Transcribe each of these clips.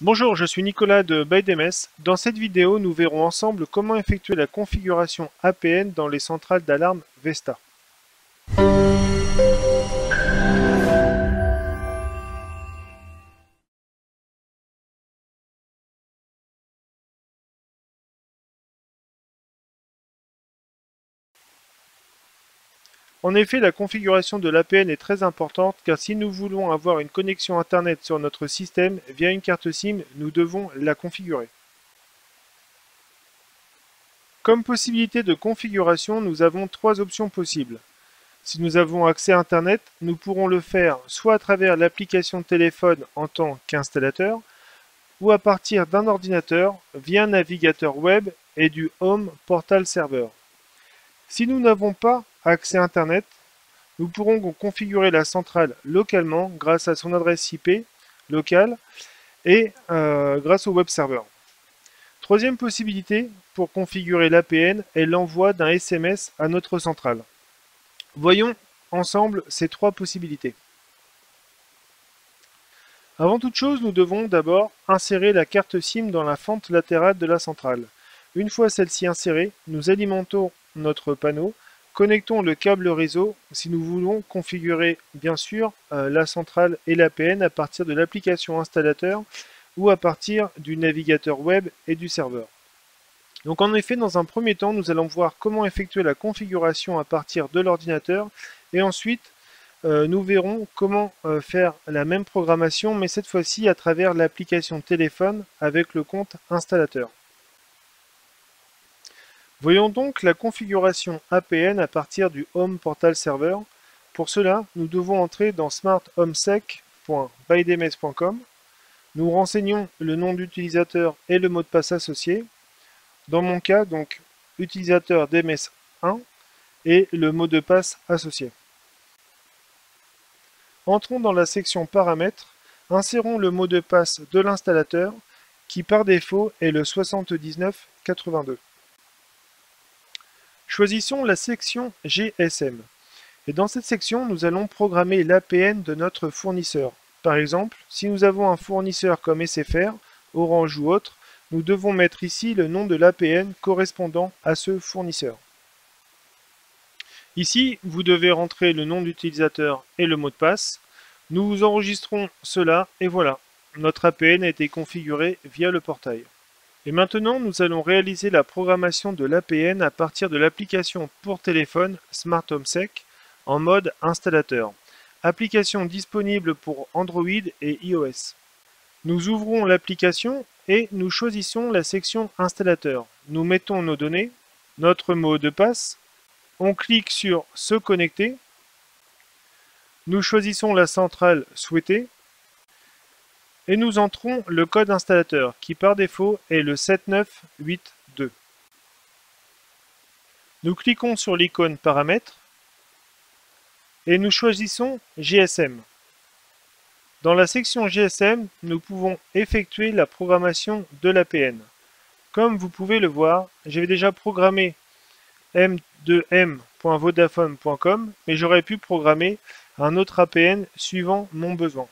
Bonjour, je suis Nicolas de ByDMS. Dans cette vidéo, nous verrons ensemble comment effectuer la configuration APN dans les centrales d'alarme Vesta. En effet, la configuration de l'APN est très importante car si nous voulons avoir une connexion Internet sur notre système via une carte SIM, nous devons la configurer. Comme possibilité de configuration, nous avons trois options possibles. Si nous avons accès à Internet, nous pourrons le faire soit à travers l'application téléphone en tant qu'installateur, ou à partir d'un ordinateur via un navigateur web et du Home Portal Server. Si nous n'avons pas accès à Internet, nous pourrons configurer la centrale localement grâce à son adresse IP locale et grâce au web server. Troisième possibilité pour configurer l'APN est l'envoi d'un SMS à notre centrale. Voyons ensemble ces trois possibilités. Avant toute chose, nous devons d'abord insérer la carte SIM dans la fente latérale de la centrale. Une fois celle-ci insérée, nous alimentons notre panneau, connectons le câble réseau si nous voulons configurer bien sûr la centrale et l'APN à partir de l'application installateur ou à partir du navigateur web et du serveur. Donc en effet, dans un premier temps, nous allons voir comment effectuer la configuration à partir de l'ordinateur et ensuite nous verrons comment faire la même programmation, mais cette fois-ci à travers l'application téléphone avec le compte installateur. Voyons donc la configuration APN à partir du Home Portal Server. Pour cela, nous devons entrer dans smarthomesec.bydms.com. Nous renseignons le nom d'utilisateur et le mot de passe associé. Dans mon cas, donc, utilisateur DMS1 et le mot de passe associé. Entrons dans la section Paramètres, insérons le mot de passe de l'installateur qui par défaut est le 7982. Choisissons la section GSM. Et dans cette section, nous allons programmer l'APN de notre fournisseur. Par exemple, si nous avons un fournisseur comme SFR, Orange ou autre, nous devons mettre ici le nom de l'APN correspondant à ce fournisseur. Ici, vous devez rentrer le nom d'utilisateur et le mot de passe. Nous enregistrons cela et voilà, notre APN a été configuré via le portail. Et maintenant, nous allons réaliser la programmation de l'APN à partir de l'application pour téléphone Smart Home Sec en mode installateur. Application disponible pour Android et iOS. Nous ouvrons l'application et nous choisissons la section installateur. Nous mettons nos données, notre mot de passe. On clique sur « Se connecter ». Nous choisissons la centrale souhaitée et nous entrons le code installateur qui par défaut est le 7982. Nous cliquons sur l'icône Paramètres et nous choisissons GSM. Dans la section GSM, nous pouvons effectuer la programmation de l'APN. Comme vous pouvez le voir, j'avais déjà programmé m2m.vodafone.com, mais j'aurais pu programmer un autre APN suivant mon besoin.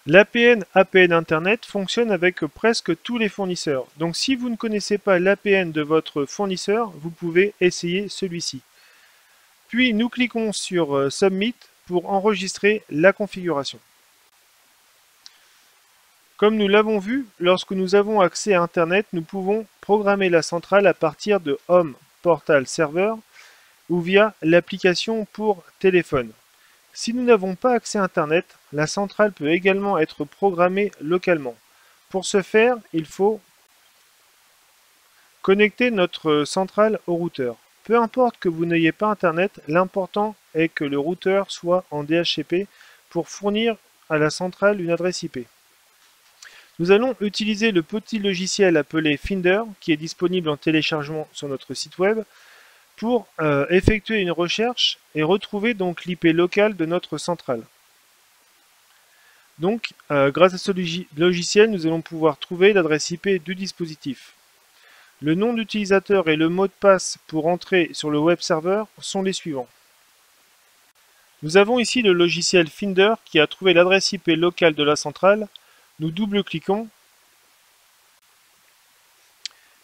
L'APN APN Internet fonctionne avec presque tous les fournisseurs. Donc si vous ne connaissez pas l'APN de votre fournisseur, vous pouvez essayer celui-ci. Puis nous cliquons sur Submit pour enregistrer la configuration. Comme nous l'avons vu, lorsque nous avons accès à Internet, nous pouvons programmer la centrale à partir de Home Portal Server ou via l'application pour téléphone. Si nous n'avons pas accès à Internet, la centrale peut également être programmée localement. Pour ce faire, il faut connecter notre centrale au routeur. Peu importe que vous n'ayez pas Internet, l'important est que le routeur soit en DHCP pour fournir à la centrale une adresse IP. Nous allons utiliser le petit logiciel appelé Finder, qui est disponible en téléchargement sur notre site web, pour effectuer une recherche et retrouver donc l'IP locale de notre centrale. Donc, grâce à ce logiciel, nous allons pouvoir trouver l'adresse IP du dispositif. Le nom d'utilisateur et le mot de passe pour entrer sur le web serveur sont les suivants. Nous avons ici le logiciel Finder qui a trouvé l'adresse IP locale de la centrale. Nous double-cliquons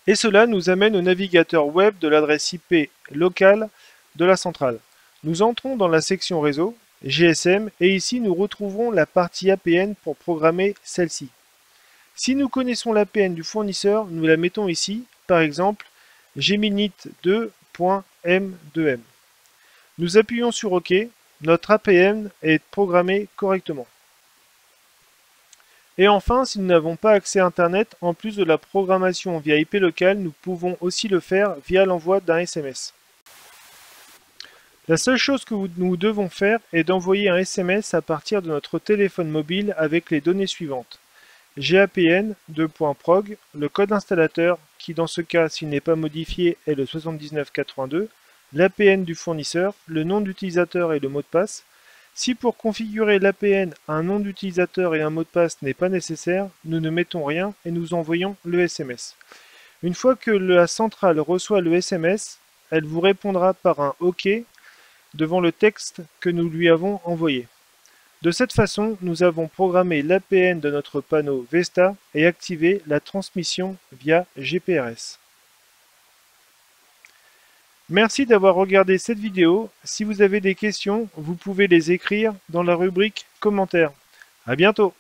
et cela nous amène au navigateur web de l'adresse IP locale de la centrale. Nous entrons dans la section réseau, GSM, et ici nous retrouverons la partie APN pour programmer celle-ci. Si nous connaissons l'APN du fournisseur, nous la mettons ici, par exemple gminit2.m2m. Nous appuyons sur OK, notre APN est programmé correctement. Et enfin, si nous n'avons pas accès à Internet, en plus de la programmation via IP locale, nous pouvons aussi le faire via l'envoi d'un SMS. La seule chose que nous devons faire est d'envoyer un SMS à partir de notre téléphone mobile avec les données suivantes. GAPN:2.prog, le code installateur, qui dans ce cas, s'il n'est pas modifié, est le 7982, l'APN du fournisseur, le nom d'utilisateur et le mot de passe. Si pour configurer l'APN, un nom d'utilisateur et un mot de passe n'est pas nécessaire, nous ne mettons rien et nous envoyons le SMS. Une fois que la centrale reçoit le SMS, elle vous répondra par un OK devant le texte que nous lui avons envoyé. De cette façon, nous avons programmé l'APN de notre panneau Vesta et activé la transmission via GPRS. Merci d'avoir regardé cette vidéo. Si vous avez des questions, vous pouvez les écrire dans la rubrique commentaires. À bientôt!